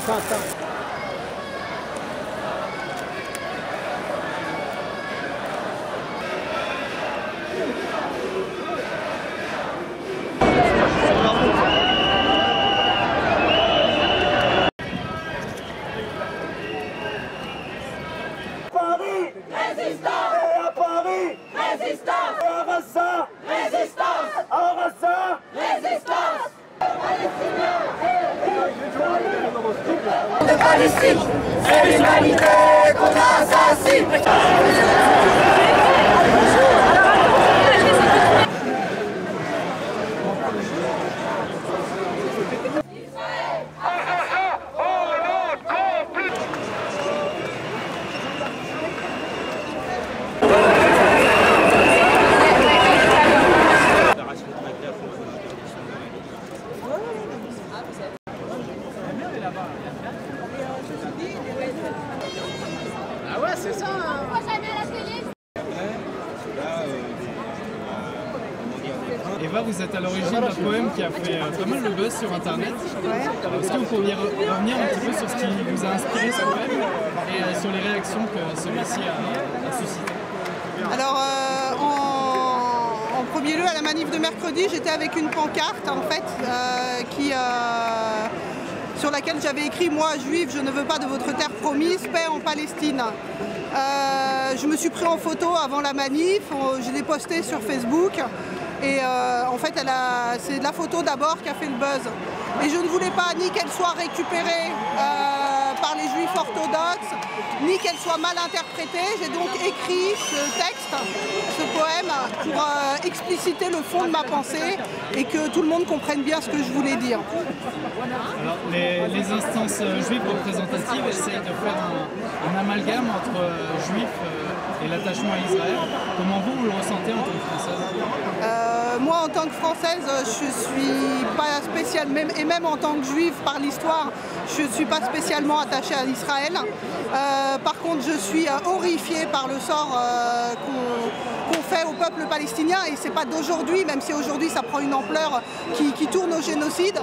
Attends. Paris, résistance! Et à Paris, résistance! Et à Rassa, résistance! À Rassa, résistance! De Palestine, c'est l'humanité qu'on assassine! Ah ouais, c'est ça hein. Eva, vous êtes à l'origine d'un poème qui a fait pas mal le buzz sur internet. Est-ce que vous pourriez revenir un petit peu sur ce qui vous a inspiré ce poème et sur les réactions que celui-ci a suscité? Alors, en premier lieu, à la manif de mercredi, j'étais avec une pancarte en fait, sur laquelle j'avais écrit « Moi, juive, je ne veux pas de votre terre promise, paix en Palestine ». Je me suis pris en photo avant la manif, je l'ai postée sur Facebook et en fait c'est la photo d'abord qui a fait le buzz. Et je ne voulais pas ni qu'elle soit récupérée par les juifs orthodoxes, ni qu'elle soit mal interprétée. J'ai donc écrit ce texte, ce poème, pour expliciter le fond de ma pensée et que tout le monde comprenne bien ce que je voulais dire. Alors, les instances juives représentatives essayent de faire un amalgame entre juifs et l'attachement à Israël. Comment vous le ressentez en tant que Française? Moi, en tant que Française, je suis pas spécialement, et même en tant que Juive par l'histoire, je ne suis pas spécialement attachée à Israël. Par contre, je suis horrifiée par le sort qu'on fait au peuple palestinien, et c'est pas d'aujourd'hui, même si aujourd'hui ça prend une ampleur qui tourne au génocide.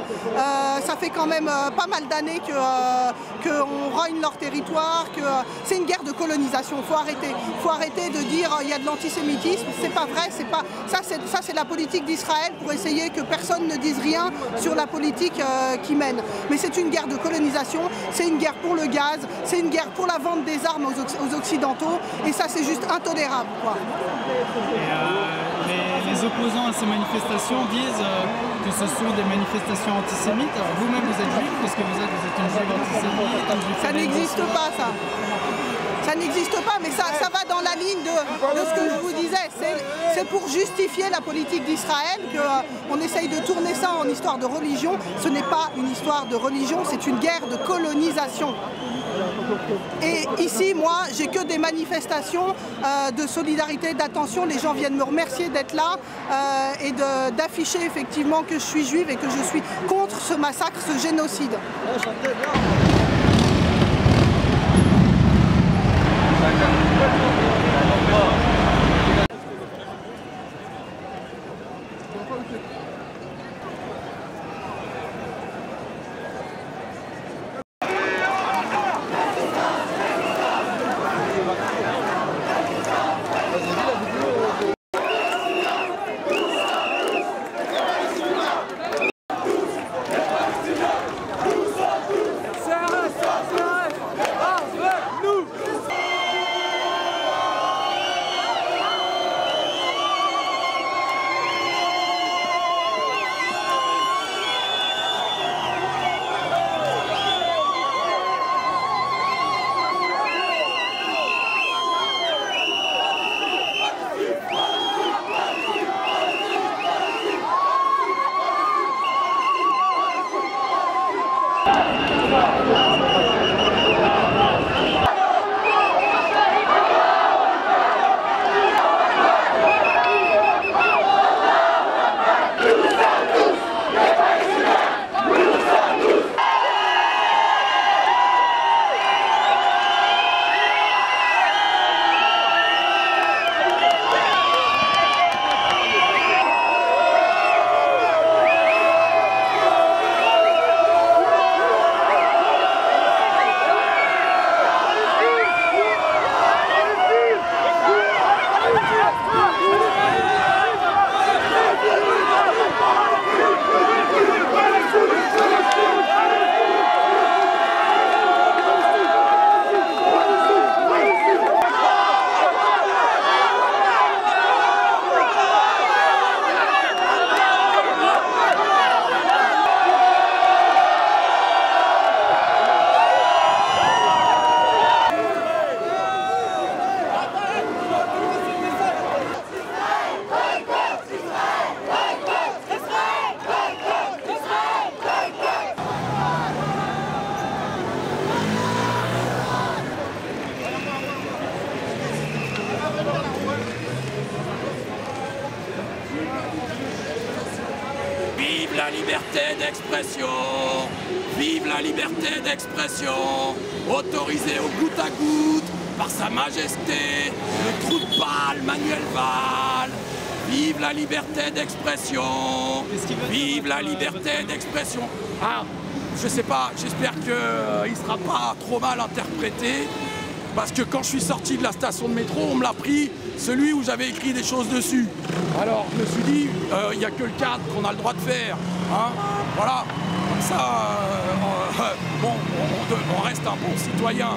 Ça fait quand même pas mal d'années qu'on rogne leur territoire, que c'est une guerre de colonisation. Faut arrêter de dire il y a de l'antisémitisme, c'est pas vrai, c'est pas ça, c'est la politique d'Israël pour essayer que personne ne dise rien sur la politique qu'ils mènent. Mais c'est une guerre de colonisation, c'est une guerre pour le gaz, c'est une guerre pour la vente des armes aux Occidentaux, et ça c'est juste intolérable, quoi. Et les opposants à ces manifestations disent que ce sont des manifestations antisémites. Alors vous-même vous êtes juif, qu'est-ce que vous êtes une juive antisémite? Ça n'existe pas, ça. Ça n'existe pas, mais ça va dans la ligne de ce que je vous disais. C'est pour justifier la politique d'Israël qu'on essaye de tourner ça en histoire de religion. Ce n'est pas une histoire de religion, c'est une guerre de colonisation. Et ici, moi, j'ai que des manifestations de solidarité, d'attention. Les gens viennent me remercier d'être là et d'afficher effectivement que je suis juive et que je suis contre ce massacre, ce génocide. liberté d'expression. Vive la liberté d'expression, autorisée au goutte à goutte par Sa Majesté, le trou de balle Manuel Valls. Vive la liberté d'expression. Vive la liberté d'expression. Ah, je sais pas, j'espère qu'il ne sera pas trop mal interprété. Parce que quand je suis sorti de la station de métro, on me l'a pris, celui où j'avais écrit des choses dessus. Alors je me suis dit, il n'y a que le cadre qu'on a le droit de faire. Hein, voilà, comme ça, bon, on reste un bon citoyen.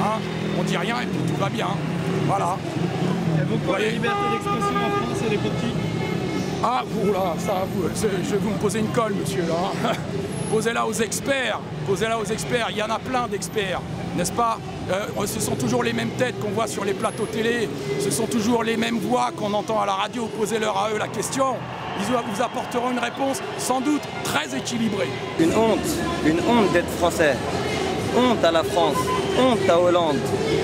Hein, on dit rien et puis tout va bien. Voilà. Il y a beaucoup de liberté d'expression en France, elle est pour qui? Ah, oula, ça, je vais vous me poser une colle, monsieur, là. Posez-la aux experts, posez-la aux experts. Il y en a plein d'experts, n'est-ce pas? Ce sont toujours les mêmes têtes qu'on voit sur les plateaux télé, ce sont toujours les mêmes voix qu'on entend à la radio. Posez-leur à eux la question. Ils vous apporteront une réponse sans doute très équilibrée. Une honte d'être français. Honte à la France, honte à Hollande,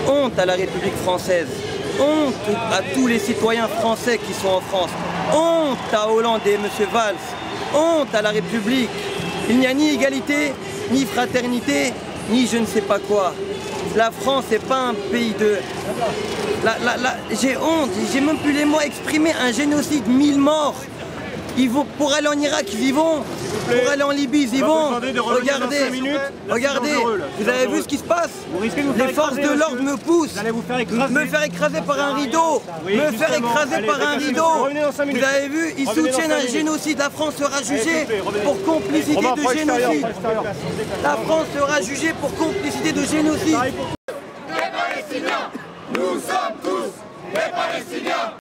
honte à la République française, honte à tous les citoyens français qui sont en France, honte à Hollande et M. Valls, honte à la République. Il n'y a ni égalité, ni fraternité, ni je ne sais pas quoi. La France n'est pas un pays de... J'ai honte, j'ai même plus les mots à exprimer un génocide, 1000 morts. Pour aller en Irak, ils y vont. Pour aller en Libye, ils y vont. Regardez, vous avez vu ce qui se passe? Les forces de l'ordre me poussent. Me faire écraser par un rideau. Me faire écraser par un rideau. Vous avez vu, ils soutiennent un génocide. La France sera jugée pour complicité de génocide. La France sera jugée pour complicité de génocide. Les Palestiniens, nous sommes tous des Palestiniens.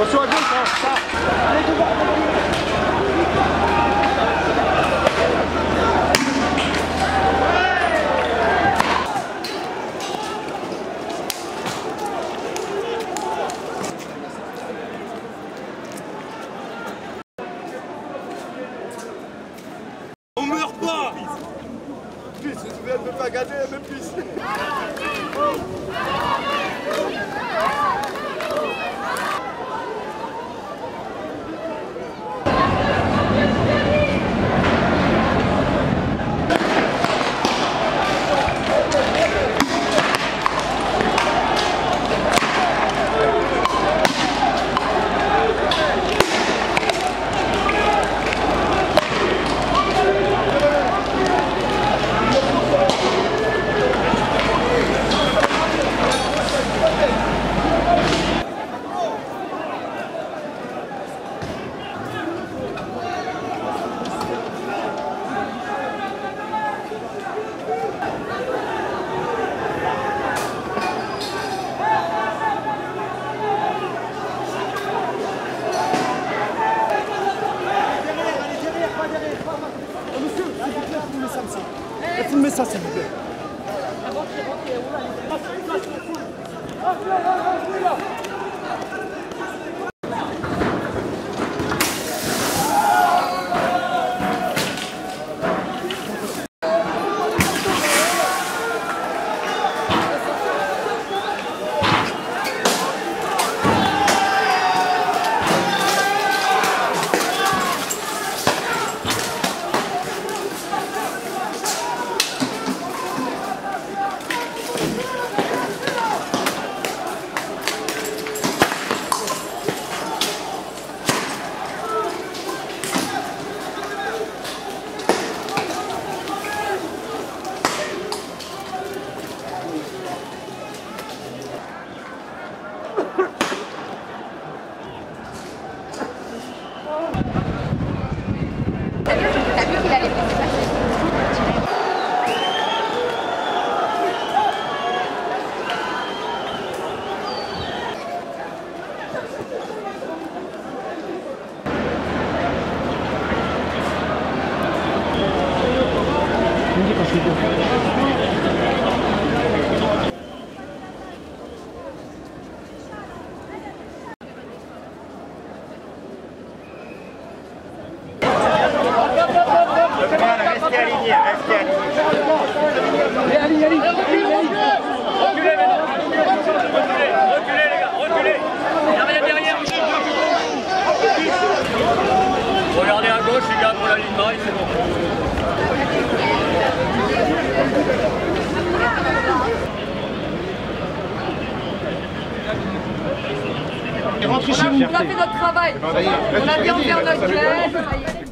Attention à gauche, hein, ça. Allez, devant. On meurt pas. Plus, si tu viens de me faire gagner, même plus. Filmez ça, s'il vous plaît. Restez alignés, restez alignés. Allez, reculez maintenant. Reculez les gars, reculez. Derrière, derrière. Regardez à gauche les gars pour la ligne droite, c'est bon. Rentrez chez vous. On a fait notre travail. On a bien fait notre job.